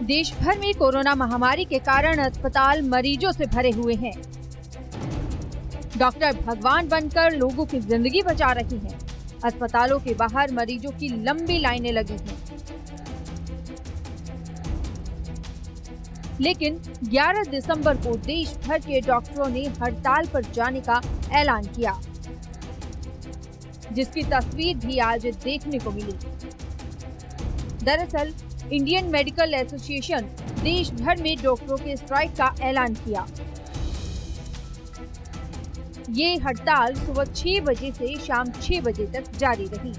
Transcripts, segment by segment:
देश भर में कोरोना महामारी के कारण अस्पताल मरीजों से भरे हुए हैं। डॉक्टर भगवान बनकर लोगों की जिंदगी बचा रही हैं। अस्पतालों के बाहर मरीजों की लंबी लाइनें लगी हैं। लेकिन 11 दिसंबर को देश भर के डॉक्टरों ने हड़ताल पर जाने का ऐलान किया, जिसकी तस्वीर भी आज देखने को मिली। दरअसल इंडियन मेडिकल एसोसिएशन देश भर में डॉक्टरों के स्ट्राइक का ऐलान किया। ये हड़ताल सुबह 6 बजे से शाम 6 बजे तक जारी रही।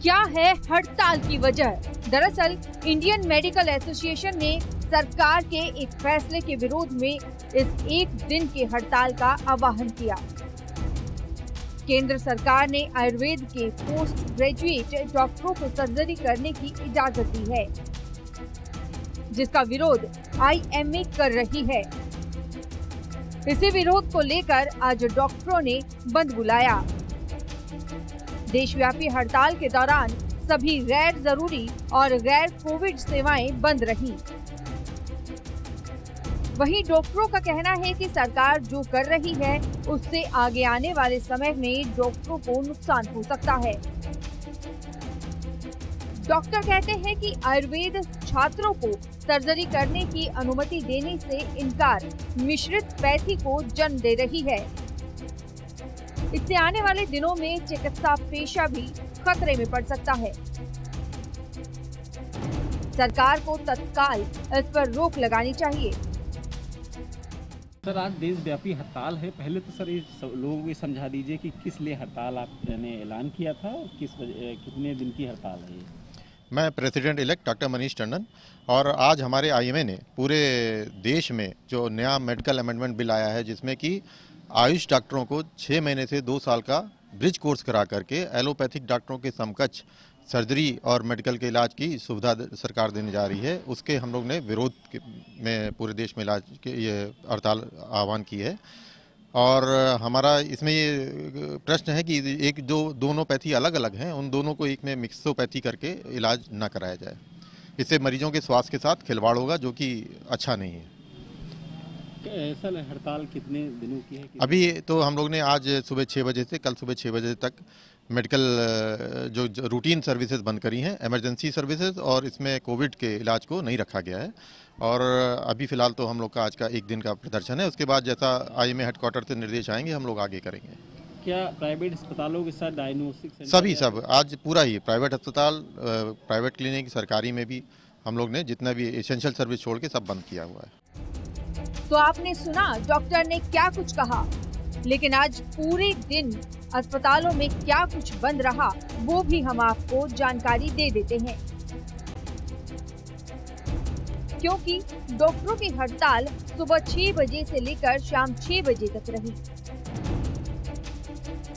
क्या है हड़ताल की वजह? दरअसल इंडियन मेडिकल एसोसिएशन ने सरकार के एक फैसले के विरोध में इस एक दिन की हड़ताल का आह्वान किया। केंद्र सरकार ने आयुर्वेद के पोस्ट ग्रेजुएट डॉक्टरों को सर्जरी करने की इजाजत दी है, जिसका विरोध आईएमए कर रही है। इसी विरोध को लेकर आज डॉक्टरों ने बंद बुलाया। देशव्यापी हड़ताल के दौरान सभी गैर जरूरी और गैर कोविड सेवाएं बंद रहीं। वहीं डॉक्टरों का कहना है कि सरकार जो कर रही है उससे आगे आने वाले समय में डॉक्टरों को नुकसान हो सकता है। डॉक्टर कहते हैं कि आयुर्वेद छात्रों को सर्जरी करने की अनुमति देने से इनकार मिश्रित पैथी को जन्म दे रही है। इससे आने वाले दिनों में चिकित्सा पेशा भी खतरे में पड़ सकता है। सरकार को तत्काल इस पर रोक लगानी चाहिए। सर, आज देशव्यापी हड़ताल है। पहले तो सर ये लोगों को समझा दीजिए कि किस लिए हड़ताल आपने ऐलान किया था और कितने दिन की हड़ताल है ये? मैं president elect doctor Manish Tandon और आज हमारे आईएमए ने पूरे देश में जो नया मेडिकल अमेंडमेंट बिल आया है, जिसमें कि आयुष डॉक्टरों को 6 महीने से 2 साल का ब्रिज कोर्स करा करके एलोपैथिक डॉक्टरों के समकक्ष सर्जरी और मेडिकल के इलाज की सुविधा सरकार देने जा रही है। उसके हम लोग ने विरोध में पूरे देश में इलाज के ये हड़ताल आह्वान की है। और हमारा इसमें ये प्रश्न है कि एक जो दोनों पैथी अलग अलग हैं, उन दोनों को एक में मिक्सोपैथी करके इलाज ना कराया जाए। इससे मरीजों के स्वास्थ्य के साथ खिलवाड़ होगा, जो कि अच्छा नहीं है। सर, हड़ताल कितने दिनों की है? अभी तो हम लोग ने आज सुबह 6 बजे से कल सुबह 6 बजे तक मेडिकल जो रूटीन सर्विसेज बंद करी हैं, इमरजेंसी सर्विसेज, और इसमें कोविड के इलाज को नहीं रखा गया है। और अभी फिलहाल तो हम लोग का आज का एक दिन का प्रदर्शन है। उसके बाद जैसा आईएमए हेडक्वार्टर से निर्देश आएंगे हम लोग आगे करेंगे। क्या प्राइवेट अस्पतालों के साथ डायग्नोस्टिक सभी सब आज पूरा ही प्राइवेट अस्पताल, प्राइवेट क्लिनिक, सरकारी में भी हम लोग ने जितना भी एसेंशियल सर्विस छोड़ के सब बंद किया हुआ है। तो आपने सुना डॉक्टर ने क्या कुछ कहा, लेकिन आज पूरे दिन अस्पतालों में क्या कुछ बंद रहा वो भी हम आपको जानकारी दे देते हैं। क्योंकि डॉक्टरों की हड़ताल सुबह 6 बजे से लेकर शाम 6 बजे तक रही।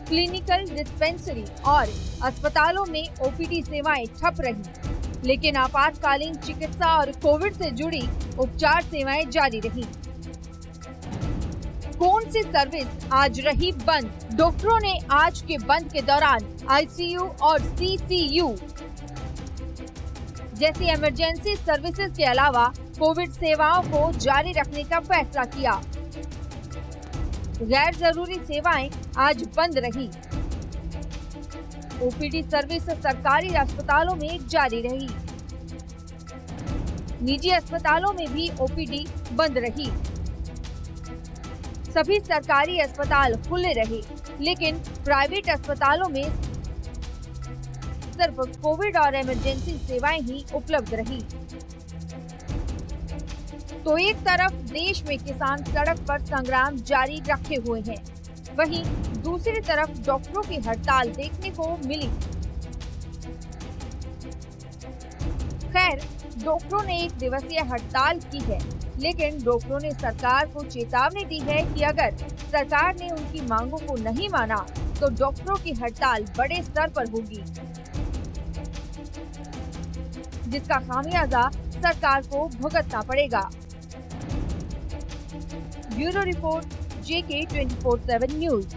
क्लिनिकल, डिस्पेंसरी और अस्पतालों में ओपीडी सेवाएं ठप रही, लेकिन आपातकालीन चिकित्सा और कोविड से जुड़ी उपचार सेवाएं जारी रही। कौन सी सर्विस आज रही बंद? डॉक्टरों ने आज के बंद के दौरान आईसीयू और सीसीयू जैसी इमरजेंसी सर्विसेज के अलावा कोविड सेवाओं को जारी रखने का फैसला किया। गैर जरूरी सेवाएं आज बंद रही। ओपीडी सर्विस सरकारी अस्पतालों में जारी रही। निजी अस्पतालों में भी ओपीडी बंद रही। सभी सरकारी अस्पताल खुले रहे, लेकिन प्राइवेट अस्पतालों में सिर्फ कोविड और इमरजेंसी सेवाएं ही उपलब्ध रही। तो एक तरफ देश में किसान सड़क पर संग्राम जारी रखे हुए हैं, वहीं दूसरी तरफ डॉक्टरों की हड़ताल देखने को मिली। खैर, डॉक्टरों ने 1 दिवसीय हड़ताल की है, लेकिन डॉक्टरों ने सरकार को चेतावनी दी है कि अगर सरकार ने उनकी मांगों को नहीं माना तो डॉक्टरों की हड़ताल बड़े स्तर पर होगी, जिसका खामियाजा सरकार को भुगतना पड़ेगा। Bureau report, JK 24/7 news.